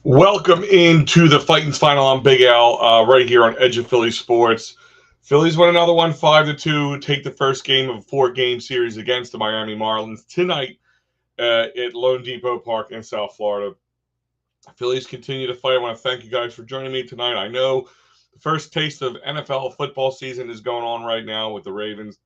Welcome into the Phightins final. I'm Big Al, right here on Edge of Philly Sports. Phillies win another one, 5-2. Take the first game of a four-game series against the Miami Marlins tonight at Lone Depot Park in South Florida. Phillies continue to fight. I want to thank you guys for joining me tonight. I know the first taste of NFL football season is going on right now with the Ravens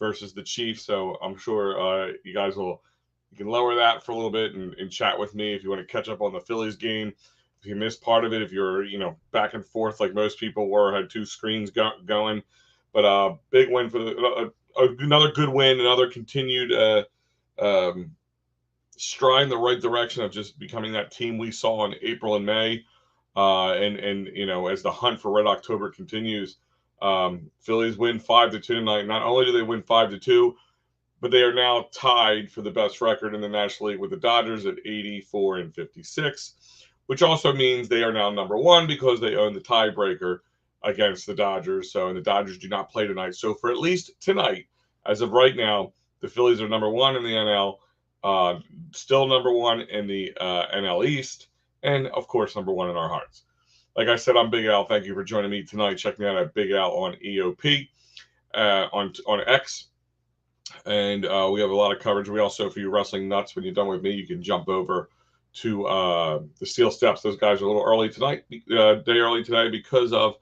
versus the Chiefs, so I'm sure you guys will. You can lower that for a little bit and chat with me if you want to catch up on the Phillies game. If you missed part of it, if you're back and forth like most people were, had two screens going, but big win for another good win, another continued stride in the right direction of just becoming that team we saw in April and May, and as the hunt for Red October continues, Phillies win 5-2 tonight. Not only do they win 5-2, but they are now tied for the best record in the National League with the Dodgers at 84-56, which also means they are now number one because they own the tiebreaker against the Dodgers. So, and the Dodgers do not play tonight. So, for at least tonight, as of right now, the Phillies are number one in the NL, still number one in the NL East, and of course, number one in our hearts. Like I said, I'm Big Al. Thank you for joining me tonight. Check me out at Big Al on EOP, on X. And we have a lot of coverage. We also, for you wrestling nuts, when you're done with me, you can jump over to the Steel Steps. Those guys are a little early tonight, day early today, because of,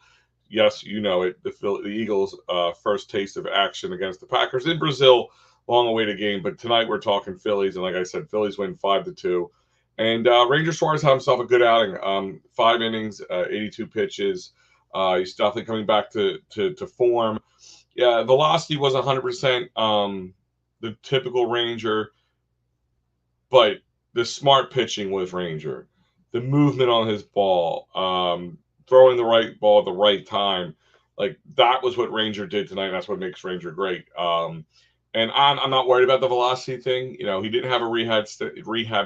yes, you know it, the Eagles' first taste of action against the Packers in Brazil. Long awaited game, but tonight we're talking Phillies, and like I said, Phillies win 5-2. And Ranger Suarez had himself a good outing. 5 innings, 82 pitches. He's definitely coming back to form. Yeah, velocity was 100%, the typical Ranger, but the smart pitching was Ranger. The movement on his ball, throwing the right ball at the right time, like that was what Ranger did tonight. That's what makes Ranger great. And I'm not worried about the velocity thing. He didn't have a rehab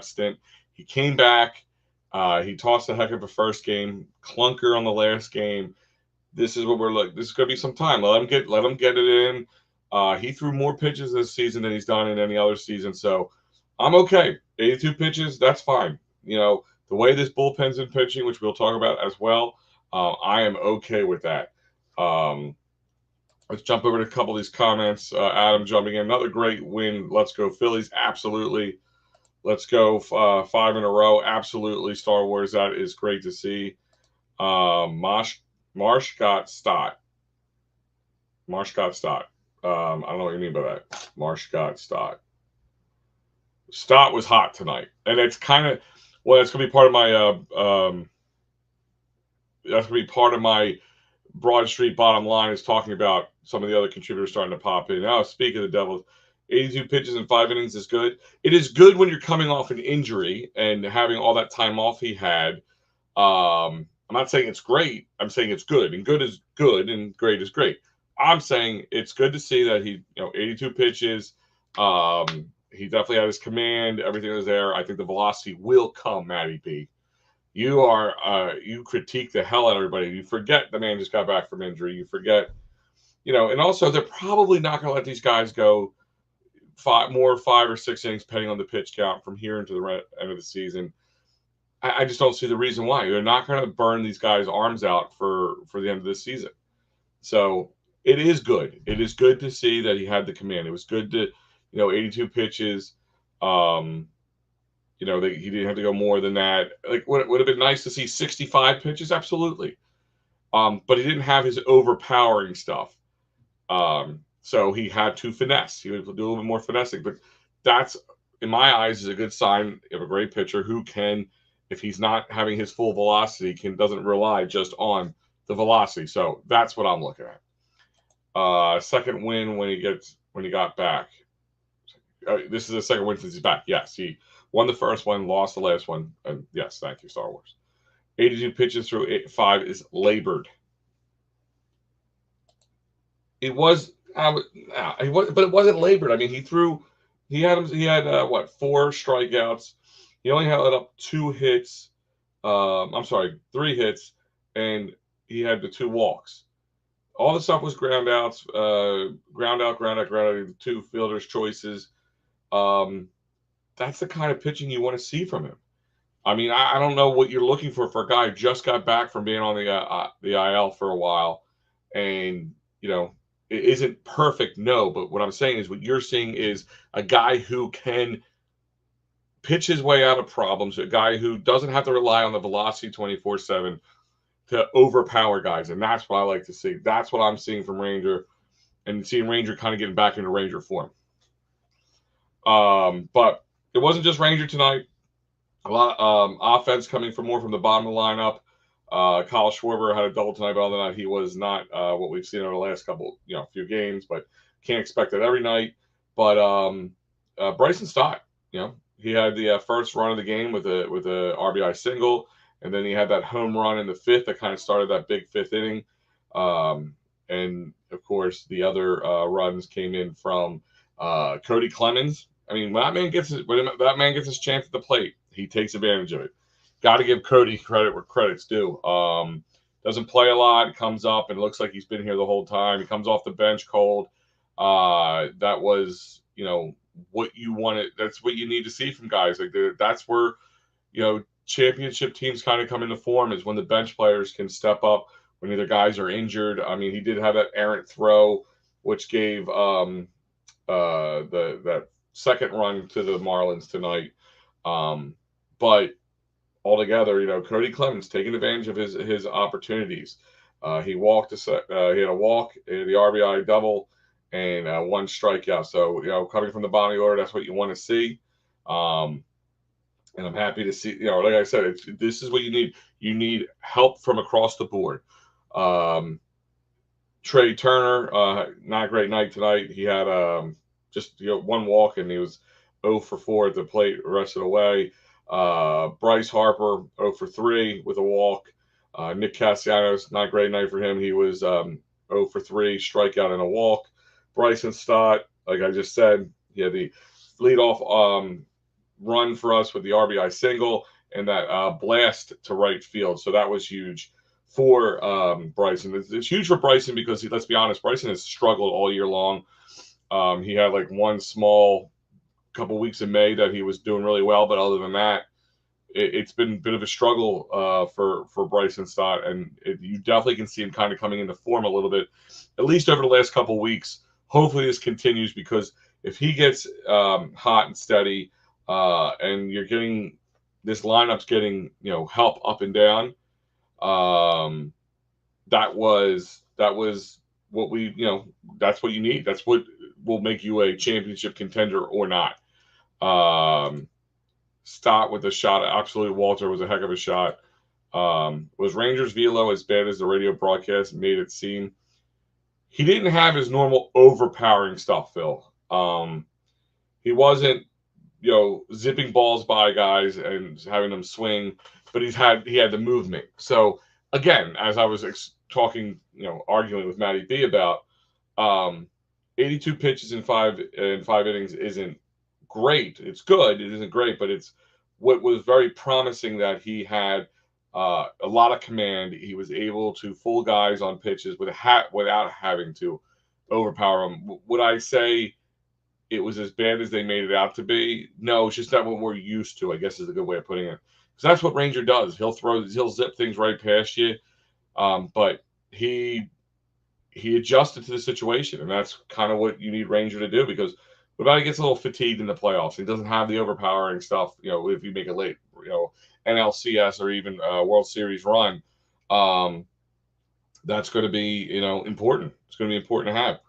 stint. He came back. He tossed a heck of a first game, clunker on the last game. This is what we're like. This is going to be some time. Let him get it in. He threw more pitches this season than he's done in any other season, so I'm okay. 82 pitches, that's fine. The way this bullpen's been pitching, which we'll talk about as well, I am okay with that. Let's jump over to a couple of these comments. Adam jumping in. Another great win. Let's go Phillies. Absolutely. Let's go 5 in a row. Absolutely. Star Wars. That is great to see. Marsh got Stott. I don't know what you mean by that. Marsh got Stott. Stott was hot tonight, and it's kind of that's gonna be part of my that's gonna be part of my Broad Street bottom line is talking about some of the other contributors starting to pop in. Now, speaking of the Devils, 82 pitches in 5 innings is good. It is good when you're coming off an injury and having all that time off he had. I'm not saying it's great. I'm saying it's good, and good is good, and great is great. I'm saying it's good to see that he, 82 pitches. He definitely had his command. Everything was there. I think the velocity will come, MattyB. You critique the hell out of everybody. You forget the man just got back from injury. You forget, and also they're probably not going to let these guys go 5 or 6 innings, depending on the pitch count from here into the end of the season. I just don't see the reason why. They're not going to burn these guys' arms out for the end of this season. So it is good. It is good to see that he had the command. It was good to, 82 pitches. He didn't have to go more than that. Like, would have been nice to see 65 pitches? Absolutely. But he didn't have his overpowering stuff. So he had to finesse. He would do a little bit more finessing. But that's, in my eyes, is a good sign of a great pitcher who can, if he's not having his full velocity, doesn't rely just on the velocity. So that's what I'm looking at. Second win when he got back. This is the second win since he's back. Yes, he won the first one, lost the last one. And yes, thank you, Star Wars. 82 pitches through 5 is labored. It was, but it wasn't labored. I mean, he had 4 strikeouts. He only had up 2 hits. 3 hits, and he had the 2 walks. All the stuff was ground outs, ground out, the 2 fielders' choices. That's the kind of pitching you want to see from him. I mean, I don't know what you're looking for a guy who just got back from being on the IL for a while, and it isn't perfect. No, but what I'm saying is what you're seeing is a guy who can pitch his way out of problems, a guy who doesn't have to rely on the velocity 24/7 to overpower guys, and that's what I like to see. That's what I'm seeing from Ranger, and seeing Ranger kind of getting back into Ranger form. But it wasn't just Ranger tonight. A lot offense coming from more from the bottom of the lineup. Kyle Schwarber had a double tonight, but other than that, he was not what we've seen over the last few games. But can't expect that every night. But Bryson Stott, he had the first run of the game with a RBI single, and then he had that home run in the fifth that kind of started that big fifth inning. And of course, the other runs came in from Cody Clemens. I mean, when that man gets his chance at the plate, he takes advantage of it. Got to give Cody credit where credit's due. Doesn't play a lot, comes up and looks like he's been here the whole time. He comes off the bench cold. That was, what you wanted. That's what you need to see from guys. Like that's where, championship teams kind of come into form, is when the bench players can step up when either guys are injured. I mean, he did have that errant throw, which gave that second run to the Marlins tonight. But altogether, Cody Clemens taking advantage of his opportunities. He walked he had a walk, he had the RBI double, and one strikeout. So, coming from the bottom of the order, that's what you want to see. And I'm happy to see, like I said, this is what you need. You need help from across the board. Trey Turner, not a great night tonight. He had just one walk, and he was 0 for 4 at the plate the rest of the way. Bryce Harper 0 for 3 with a walk. Nick Castellanos, not a great night for him. He was 0 for 3, strikeout and a walk. Bryson Stott, like I just said, he had the leadoff run for us with the RBI single and that blast to right field. So that was huge for Bryson. It's huge for Bryson because, let's be honest, Bryson has struggled all year long. He had like one small couple weeks in May that he was doing really well, but other than that, it's been a bit of a struggle for Bryson Stott, and you definitely can see him kind of coming into form a little bit, at least over the last couple weeks. Hopefully this continues, because if he gets hot and steady, and you're getting this lineup's getting help up and down, that was what we that's what you need. That's what will make you a championship contender or not. Stott with a shot. Absolutely, Walter was a heck of a shot. Was Rangers velo as bad as the radio broadcast made it seem? He didn't have his normal overpowering stuff, Phil. He wasn't, zipping balls by guys and having them swing, but he had the movement. So again, as I was talking, arguing with MattyB about, 82 pitches in five innings isn't great. It's good. It isn't great, but it's what was very promising, that he had a lot of command. He was able to fool guys on pitches without having to overpower them. Would I say it was as bad as they made it out to be? No, it's just not what we're used to, I guess is a good way of putting it. Because that's what Ranger does. He'll zip things right past you. But he adjusted to the situation, and that's kind of what you need Ranger to do, because what about he gets a little fatigued in the playoffs? He doesn't have the overpowering stuff, if you make a late, NLCS or even World Series run. That's going to be, important. It's going to be important to have.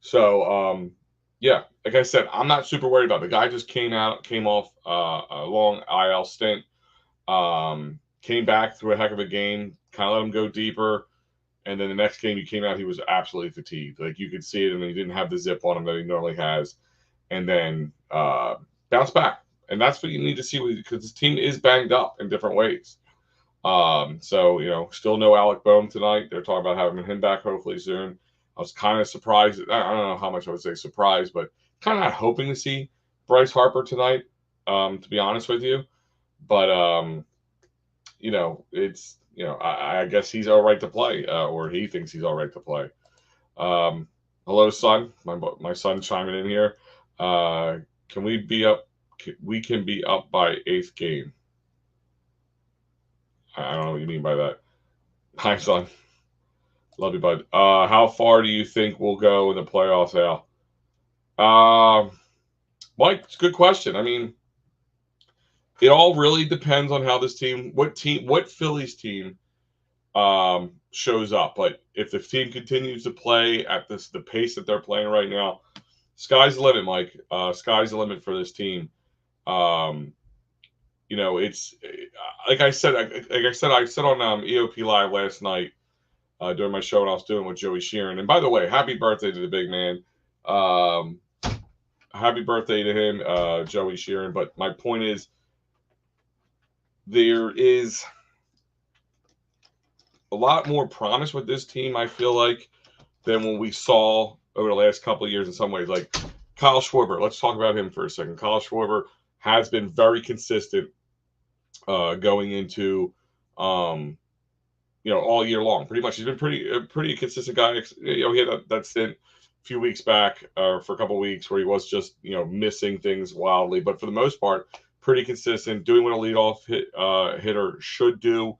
So, yeah, like I said, I'm not super worried about it. The guy just came off a long IL stint, came back through a heck of a game, kind of let him go deeper. And then the next game he came out, he was absolutely fatigued. Like, you could see it, and he didn't have the zip on him that he normally has. And then bounced back. And that's what you need to see, because this team is banged up in different ways. So, still no Alec Boehm tonight. They're talking about having him back hopefully soon. I was kind of surprised. I don't know how much I would say surprised, but kind of not hoping to see Bryce Harper tonight, to be honest with you. But, it's, I guess he's all right to play, or he thinks he's all right to play. Hello, son. My son chiming in here. Can we be up? We can be up by 8th game. I don't know what you mean by that. Hi, son. Love you, bud. How far do you think we'll go in the playoffs, Al? Mike, it's a good question. I mean, it all really depends on how this what Phillies team shows up. But if the team continues to play at the pace that they're playing right now, sky's the limit, Mike. Sky's the limit for this team. Um, it's I said I said on EOP Live last night during my show when I was doing with Joey Sheeran. And by the way, happy birthday to the big man. Um, Happy birthday to him, Joey Sheeran. But my point is, there is a lot more promise with this team, I feel like, than what we saw over the last couple of years in some ways. Like Kyle Schwarber, let's talk about him for a second. Kyle Schwarber has been very consistent going into, all year long. Pretty much, he's been a pretty consistent guy. He had that stint a few weeks back for a couple of weeks where he was just missing things wildly, but for the most part, pretty consistent, doing what a leadoff hitter should do.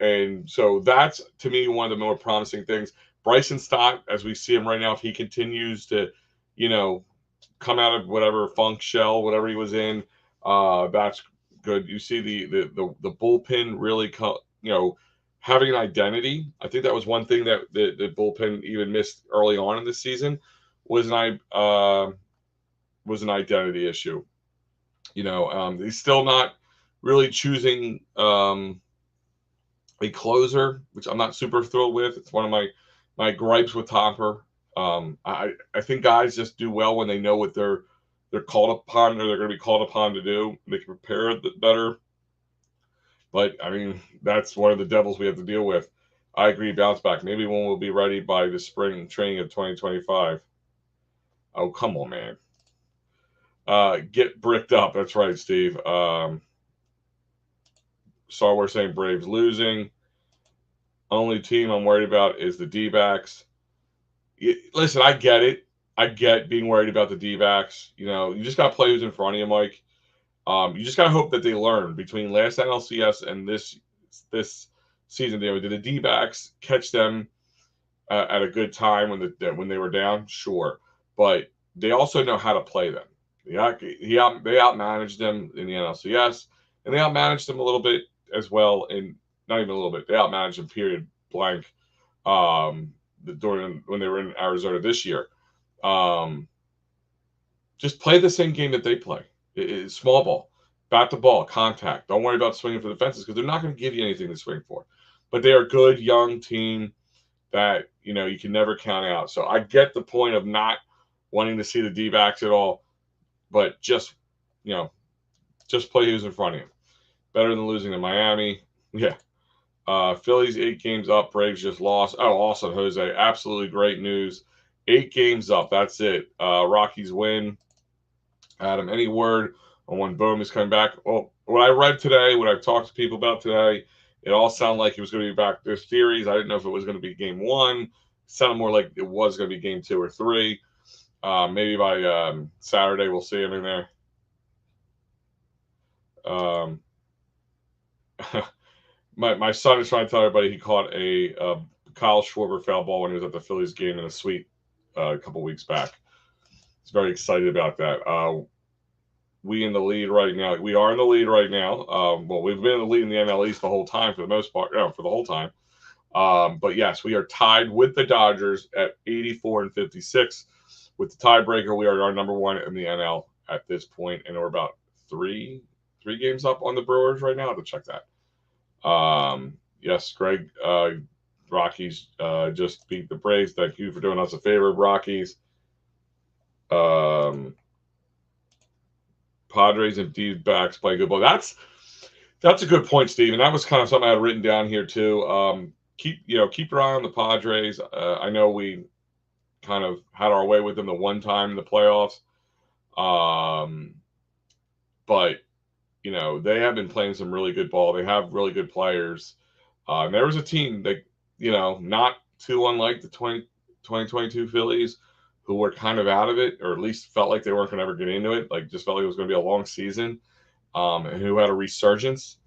And so that's, to me, one of the more promising things. Bryson Stott, as we see him right now, if he continues to, come out of whatever funk shell, whatever he was in, that's good. You see the bullpen really, having an identity. I think that was one thing that the bullpen even missed early on in the season was an identity issue. He's still not really choosing a closer, which I'm not super thrilled with. It's one of my gripes with Topper. I think guys just do well when they know what they're called upon or they're going to be called upon to do. They can prepare it better. But I mean, that's one of the devils we have to deal with. I agree, bounce back. Maybe one will be ready by the spring training of 2025. Oh, come on, man. Get bricked up. That's right, Steve. So we're saying Braves losing. Only team I'm worried about is the D-backs. Listen, I get it. I get being worried about the D-backs. You just got to play who's in front of you, Mike. You just got to hope that they learn between last NLCS and this season. Did the D-backs catch them at a good time when they were down? Sure. But they also know how to play them. They outmanaged them in the NLCS, and they outmanaged them a little bit as well. And not even a little bit. They outmanaged them, period, blank, during when they were in Arizona this year. Just play the same game that they play. It's small ball, bat the ball, contact. Don't worry about swinging for the fences because they're not going to give you anything to swing for. But they are a good young team that you can never count out. So I get the point of not wanting to see the D-backs at all, but just play who's in front of you. Better than losing to Miami. Yeah. Phillies 8 games up. Braves just lost. Oh, awesome, Jose. Absolutely great news. 8 games up. That's it. Rockies win. Adam, any word on when Bohm is coming back? Well, what I read today, what I've talked to people about today, it all sounded like he was going to be back. There's theories. I didn't know if it was going to be game 1. It sounded more like it was going to be game 2 or 3. Maybe by Saturday we'll see him in there. My son is trying to tell everybody he caught a Kyle Schwarber foul ball when he was at the Phillies game in a suite a couple weeks back. He's very excited about that. We are in the lead right now. Well, we've been in the lead in the NL East the whole time for the most part. For the whole time. But yes, we are tied with the Dodgers at 84 and 56. With the tiebreaker, we are our number 1 in the NL at this point, and we're about three games up on the Brewers right now. I have to check that. Yes, Greg, Rockies just beat the Braves. Thank you for doing us a favor, Rockies. Padres and D-backs play good ball. That's a good point, Steve. And that was kind of something I had written down here too. Keep your eye on the Padres. I know we kind of had our way with them the one time in the playoffs. But they have been playing some really good ball. They have really good players. There was a team that, not too unlike the 2022 Phillies, who were kind of out of it, or at least felt like they weren't going to ever get into it, like just felt like it was going to be a long season, and who had a resurgence.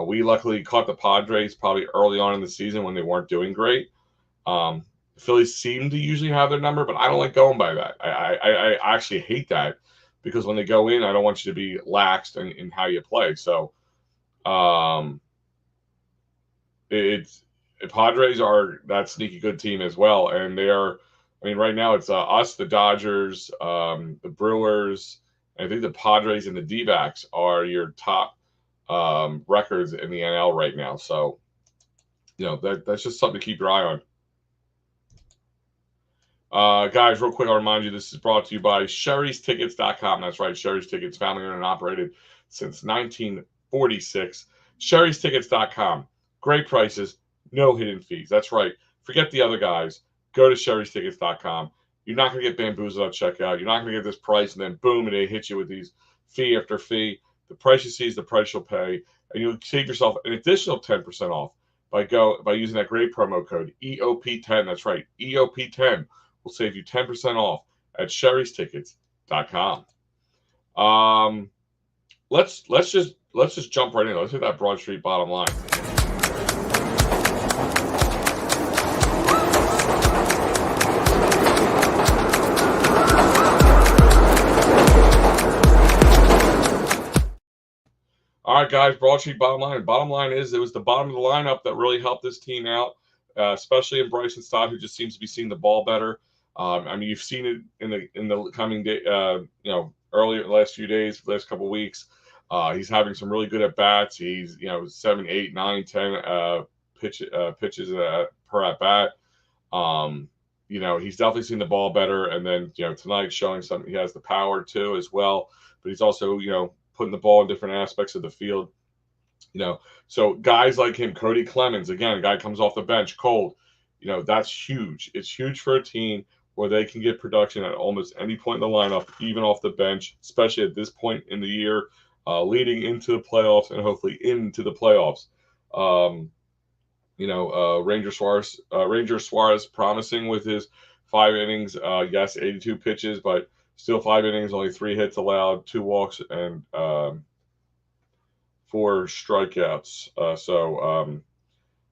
We luckily caught the Padres probably early on in the season when they weren't doing great. The Phillies seem to usually have their number, but I don't like going by that. I actually hate that because when they go in, I don't want you to be laxed in how you play. So it's Padres are that sneaky good team as well, and they are. I mean, right now it's us, the Dodgers, the Brewers, and I think the Padres and the D-backs are your top records in the NL right now. So, that's just something to keep your eye on. Guys, real quick, I'll remind you this is brought to you by Sherry'sTickets.com. That's right, Sherry's Tickets, family owned and operated since 1946. Sherry'sTickets.com. Great prices, no hidden fees. That's right. Forget the other guys. Go to Sherry'sTickets.com. You're not going to get bamboozled at checkout. You're not going to get this price and then boom, and they hit you with these fee after fee. The price you see is the price you'll pay, and you'll save yourself an additional 10% off by using that great promo code EOP10. That's right, EOP10 will save you 10% off at Sherry'sTickets.com. Let's just jump right in. Let's hit that Broad Street bottom line. All right, guys, Broad Street bottom line. Bottom line is it was the bottom of the lineup that really helped this team out, especially in Bryson Stott, who just seems to be seeing the ball better. I mean, you've seen it in the coming day, earlier the last few days, last couple of weeks. He's having some really good at bats. He's 7, 8, 9, 10 pitches per at bat. He's definitely seen the ball better. And then tonight showing he has the power too as well. But he's also putting the ball in different aspects of the field. So guys like him, Cody Clemens, again, a guy comes off the bench cold. That's huge. It's huge for a team where they can get production at almost any point in the lineup, even off the bench, especially at this point in the year, leading into the playoffs and hopefully into the playoffs. Ranger Suarez promising with his 5 innings. Yes, 82 pitches, but still 5 innings, only 3 hits allowed, 2 walks, and 4 strikeouts. So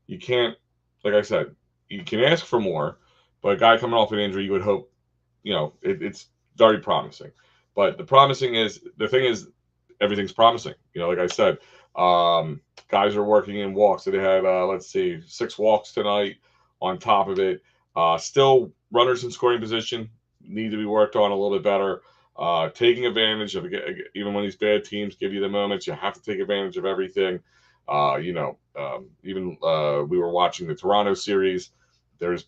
you can't, like I said, you can ask for more, but a guy coming off an injury, you would hope, it's very promising. But the thing is, everything's promising. Like I said, guys are working in walks. So they had, 6 walks tonight on top of it. Still runners in scoring position need to be worked on a little bit better. Taking advantage of, even when these bad teams give you the moments, you have to take advantage of everything. Even we were watching the Toronto series. There's,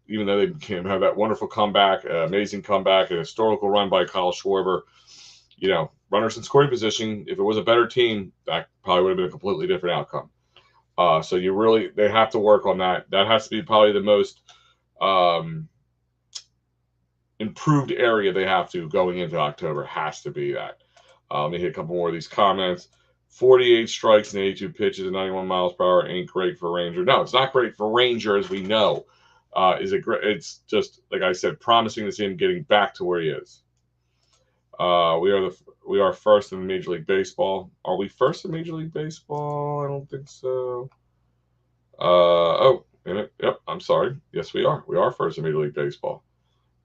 even though they can have that wonderful comeback, amazing comeback, a historical run by Kyle Schwarber, runners in scoring position, if it was a better team, that probably would have been a completely different outcome. So they have to work on that. That has to be probably the most improved area they have to going into October, has to be that. Let me hit a couple more of these comments. 48 strikes and 82 pitches and 91 miles per hour ain't great for Ranger. No, it's not great for Ranger, as we know. Is it great? It's just, like I said, promising to see him getting back to where he is. We are first in Major League Baseball. Are we first in Major League Baseball? I don't think so. Yep, I'm sorry. Yes, we are. We are first in Major League Baseball.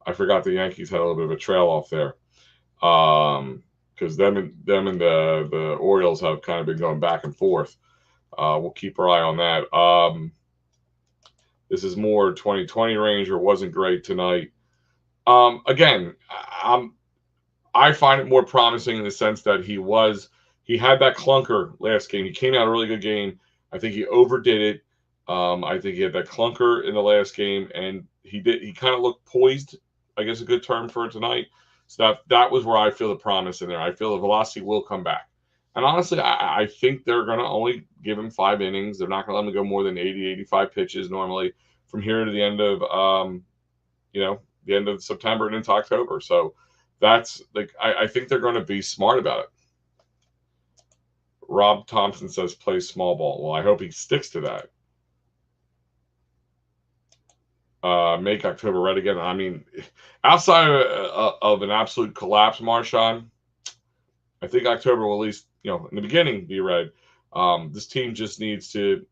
I forgot the Yankees had a little bit of a trail off there. Because them and the Orioles have kind of been going back and forth. We'll keep our eye on that. This is more 2020 Ranger. Wasn't great tonight. Again, I find it more promising in the sense that he had that clunker last game. He came out a really good game. I think he overdid it. I think he had that clunker in the last game, and he kind of looked poised, I guess a good term for it tonight. So that was where I feel the promise in there. I feel the velocity will come back. And honestly, I think they're going to only give him 5 innings. They're not going to let him go more than 80, 85 pitches normally from here to the end of, the end of September and into October. So that's I think they're going to be smart about it. Rob Thompson says play small ball. Well, I hope he sticks to that. Make October red again. I mean, outside of an absolute collapse, Marshawn, I think October will at least, in the beginning be red. This team just needs to,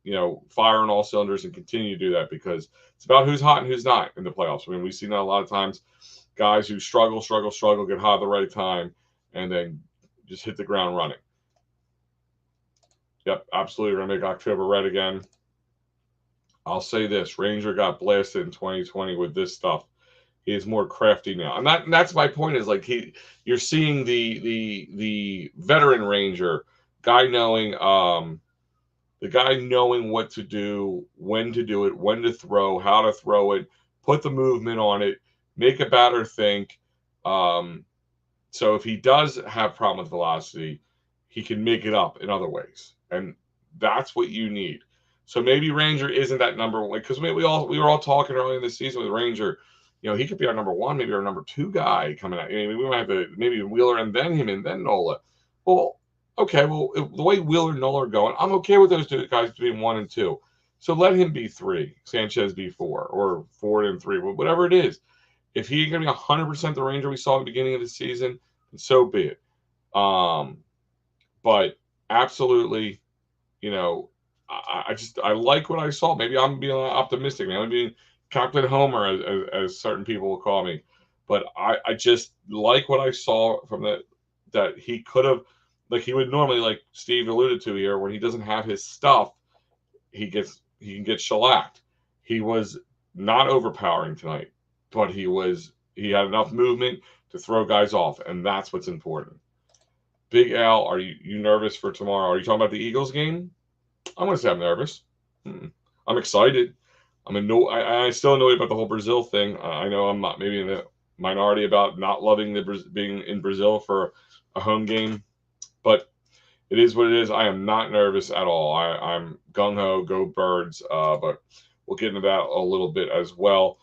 fire on all cylinders and continue to do that, because it's about who's hot and who's not in the playoffs. I mean, we've seen that a lot of times. Guys who struggle, get hot at the right time, and then just hit the ground running. Yep, absolutely. We're going to make October red again. I'll say this. Ranger got blasted in 2020 with this stuff. He is more crafty now. And that's my point, is like you're seeing the veteran Ranger guy knowing what to do, when to do it, when to throw, how to throw it, put the movement on it, make a batter think. So if he does have problem with velocity, he can make it up in other ways. And that's what you need. So maybe Ranger isn't that number one, because we were all talking early in the season with Ranger. He could be our number one, maybe our number two guy coming out. We might have to maybe Wheeler and then him and then Nola. Well, okay. Well, the way Wheeler and Nola are going, I'm okay with those two guys being 1 and 2. So let him be 3, Sanchez be 4, or 4 and 3, whatever it is. If he's going to be 100% the Ranger we saw at the beginning of the season, so be it. But absolutely, I like what I saw. Maybe I'm being optimistic. I'm being Captain Homer, as certain people will call me. But I just like what I saw from that he could have, like he would normally, like Steve alluded to here, when he doesn't have his stuff, he can get shellacked. He was not overpowering tonight, but he had enough movement to throw guys off, and that's what's important. Big Al, are you nervous for tomorrow? Are you talking about the Eagles game? I'm going to say I'm nervous. I'm excited. I still annoyed about the whole Brazil thing. I know I'm not maybe in the minority about not loving being in Brazil for a home game, but it is what it is. I am not nervous at all. I'm gung-ho, go Birds, but we'll get into that a little bit as well.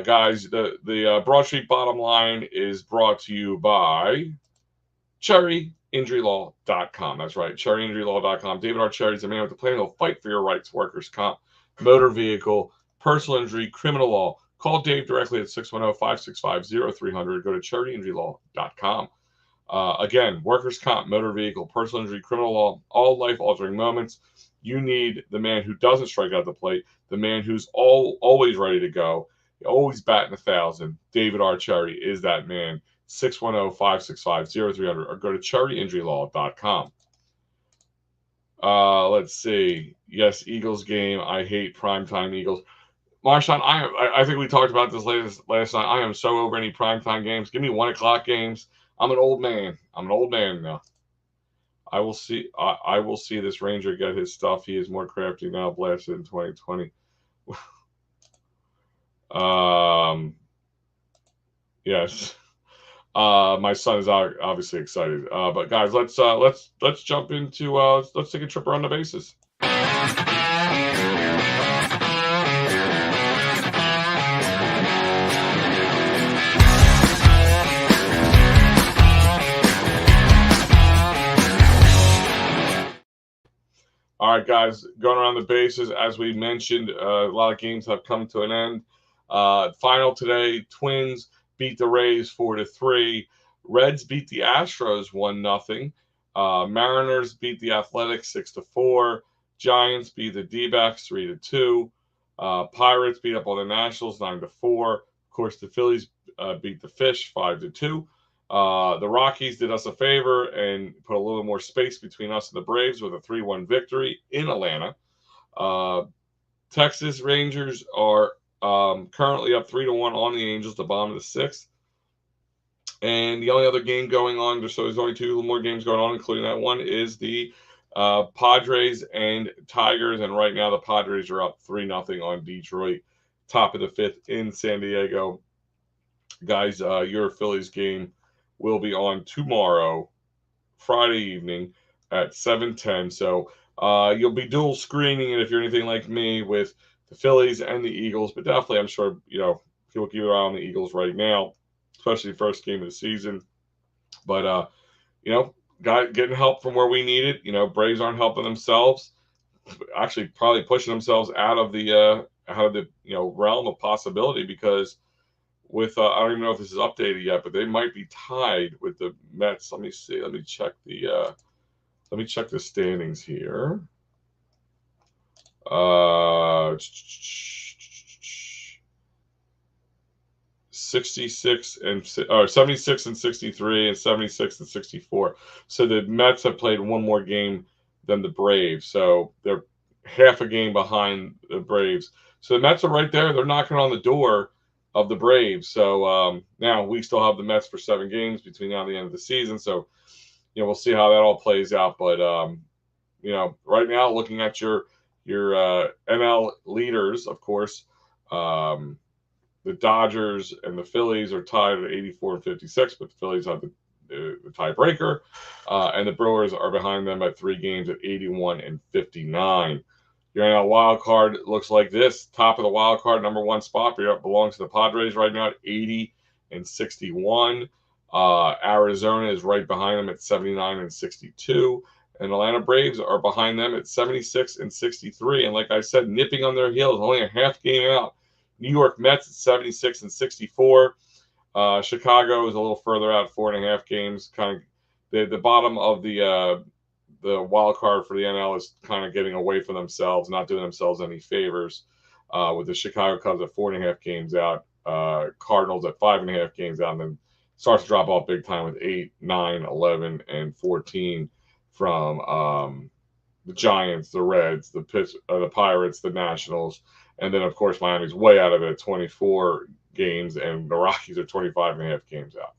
Guys, the Broad Street Bottom Line is brought to you by CherryInjuryLaw.com. That's right, CherryInjuryLaw.com. David R. Cherry is the man with the plan. He'll fight for your rights, workers' comp, motor vehicle, personal injury, criminal law. Call Dave directly at 610-565-0300. Go to CherryInjuryLaw.com. Again, workers' comp, motor vehicle, personal injury, criminal law, all life-altering moments. You need the man who doesn't strike out the plate, the man who's always ready to go, always batting 1,000. David R. Cherry is that man. 610-565-0300, or go to CherryInjuryLaw.com. Let's see. Yes, Eagles game. I hate primetime Eagles. Marshawn, I think we talked about this last night. I am so over any primetime games. Give me 1 o'clock games. I'm an old man. Now. I will see this Ranger get his stuff. He is more crafty now, blasted in 2020. Yes. My son is obviously excited. But guys, let's jump into let's take a trip around the bases. All right, guys, going around the bases, as we mentioned, a lot of games have come to an end. Final today, Twins beat the Rays 4-3. Reds beat the Astros 1-0. Mariners beat the Athletics 6-4. Giants beat the D-backs 3-2. Pirates beat up on the Nationals 9-4. Of course, the Phillies beat the Fish 5-2. The Rockies did us a favor and put a little more space between us and the Braves with a 3-1 victory in Atlanta. Texas Rangers are currently up 3-1 on the Angels, the bottom of the 6th. And the only other game going on, so there's only 2 more games going on, including that one, is the Padres and Tigers. And right now the Padres are up 3-0 on Detroit, top of the 5th in San Diego. Guys, your Phillies game will be on tomorrow, Friday evening at 7:10. So you'll be dual screening it if you're anything like me with the Phillies and the Eagles. But definitely, I'm sure, people keep an eye on the Eagles right now, especially first game of the season. But, getting help from where we need it. Braves aren't helping themselves. Actually, probably pushing themselves out of the realm of possibility, because with I don't even know if this is updated yet, but they might be tied with the Mets. Let me see. Let me check the Let me check the standings here. 66 and 76 and 63 and 76 and 64. So the Mets have played one more game than the Braves. So they're half a game behind the Braves. So the Mets are right there. They're knocking on the door of the Braves. So now we still have the Mets for 7 games between now and the end of the season. So we'll see how that all plays out. But right now, looking at your NL leaders, of course. The Dodgers and the Phillies are tied at 84 and 56, but the Phillies have the tiebreaker, and the Brewers are behind them at 3 games at 81 and 59. Your NL wild card looks like this. Top of the wild card, number 1 spot belongs to the Padres right now at 80 and 61. Arizona is right behind them at 79 and 62. And Atlanta Braves are behind them at 76 and 63. And like I said, nipping on their heels, only a half game out. New York Mets at 76 and 64. Chicago is a little further out, 4.5 games. Kind of the bottom of the wild card for the NL is kind of getting away from themselves, not doing themselves any favors. With the Chicago Cubs at 4.5 games out, Cardinals at 5.5 games out, and then starts to drop off big time with 8, 9, 11, and 14 from the Giants, the Reds, the Pirates, the Nationals. And then, of course, Miami's way out of it at 24 games, and the Rockies are 25.5 games out.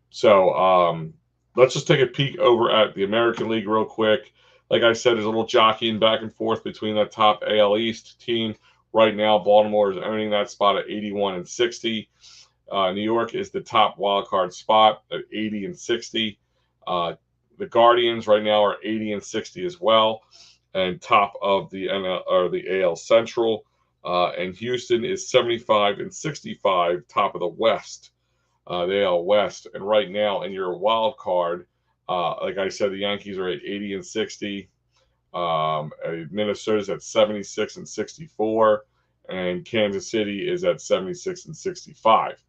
So let's just take a peek over at the American League real quick. Like I said, there's a little jockeying back and forth between that top AL East team. Right now, Baltimore is owning that spot at 81 and 60. New York is the top wild card spot at 80 and 60. The Guardians right now are 80 and 60 as well, and top of the NL or the AL Central. And Houston is 75 and 65, top of the West, the AL West. And right now, in your wild card, like I said, the Yankees are at 80 and 60. Minnesota's at 76 and 64, and Kansas City is at 76 and 65.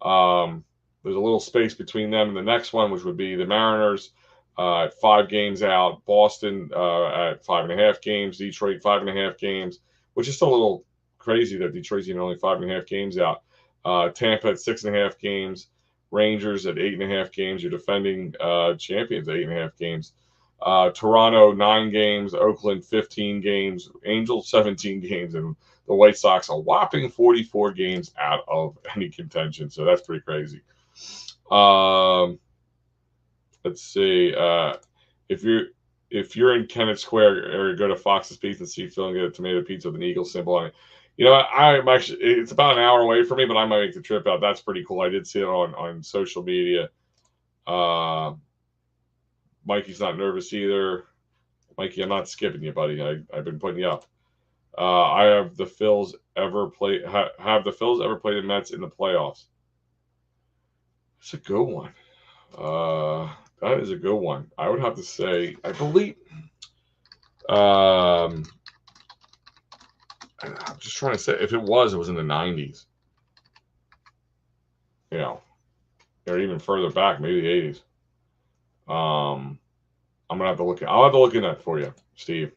There's a little space between them and the next one, which would be the Mariners at 5 games out, Boston at 5.5 games, Detroit 5.5 games, which is still a little crazy that Detroit's even only 5.5 games out. Tampa at 6.5 games, Rangers at 8.5 games. Your defending champions at 8.5 games. Toronto 9 games, Oakland 15 games, Angels 17 games, and the White Sox a whopping 44 games out of any contention. So that's pretty crazy. Let's see. If you're in Kennett Square area, go to Fox's Pizza and see Phil and get a tomato pizza with an eagle symbol on it. I'm actually, it's about an hour away from me, but I might make the trip out. That's pretty cool. I did see it on social media. Mikey's not nervous either. Mikey, I'm not skipping you, buddy. I've been putting you up. Have the Phils ever played the Mets in the playoffs? It's a good one. That is a good one. I would have to say, I believe. I'm just trying to say, if it was in the 90s. Or even further back, maybe the 80s. I'm gonna have to look. I'll have to look in that for you, Steve.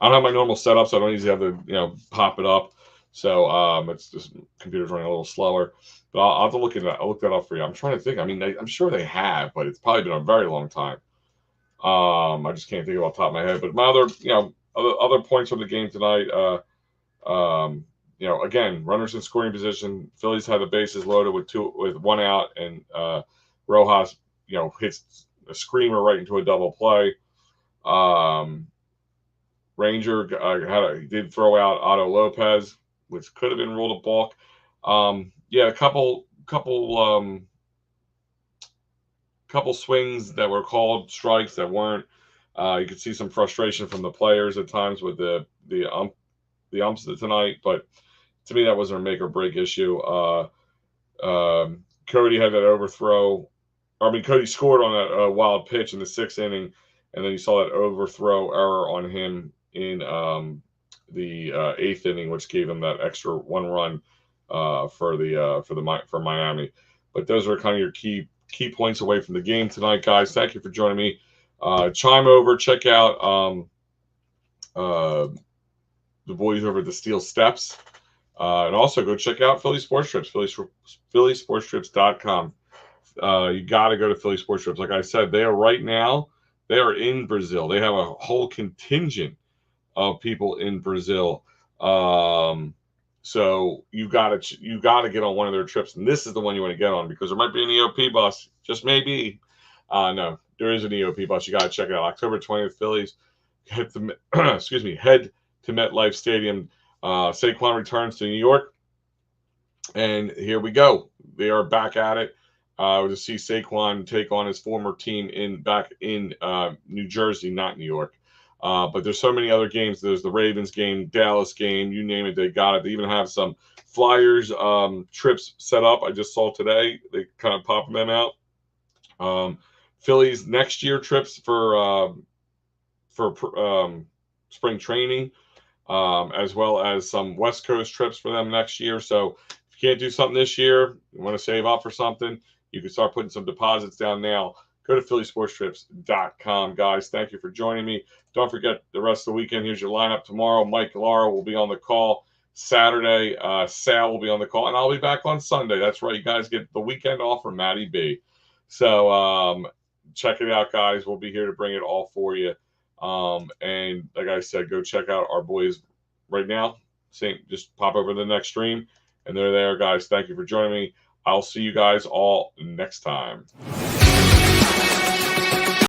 I don't have my normal setup, so I don't usually have to pop it up. So it's just computer's running a little slower. But I'll have to look at that. I'll look that up for you. I'm trying to think. I mean, I'm sure they have, but it's probably been a very long time. I just can't think of off the top of my head. But my other points from the game tonight. Again, runners in scoring position. Phillies had the bases loaded with 1 out, and Rojas, hits a screamer right into a double play. Ranger did throw out Otto Lopez, which could have been ruled a balk. A couple swings that were called strikes that weren't. You could see some frustration from the players at times with the umps tonight, but to me that wasn't a make or break issue. Cody had that overthrow. Cody scored on that wild pitch in the 6th inning, and then you saw that overthrow error on him in the 8th inning, which gave him that extra 1 run for Miami. But those are kind of your key points away from the game tonight, guys. Thank you for joining me chime over, check out the boys over at the Steel Steps. And also go check out Philly Sports Trips, phillysportstrips.com. You got to go to Philly Sports Trips. Like I said, they are in Brazil. They have a whole contingent of people in Brazil. So you got to get on one of their trips, and this is the one you want to get on because there might be an EOP bus, just maybe. No, there is an EOP bus. You got to check it out. October 20th, Phillies head to MetLife Stadium. Saquon returns to New York, and here we go. They are back at it. To see Saquon take on his former team back in New Jersey, not New York. But there's so many other games. There's the Ravens game, Dallas game, you name it, they got it. They even have some Flyers trips set up. I just saw today. They kind of popping them out. Phillies next year trips for spring training, as well as some West Coast trips for them next year. So if you can't do something this year, you want to save up for something, you can start putting some deposits down now. Go to phillysportstrips.com, guys. Thank you for joining me. Don't forget the rest of the weekend. Here's your lineup tomorrow. Mike Lauro will be on the call. Saturday, Sal will be on the call, and I'll be back on Sunday. That's right. You guys get the weekend off from MattyB. So check it out, guys. We'll be here to bring it all for you. And like I said, go check out our boys right now. Just pop over to the next stream, and they're there, guys. Thank you for joining me. I'll see you guys all next time.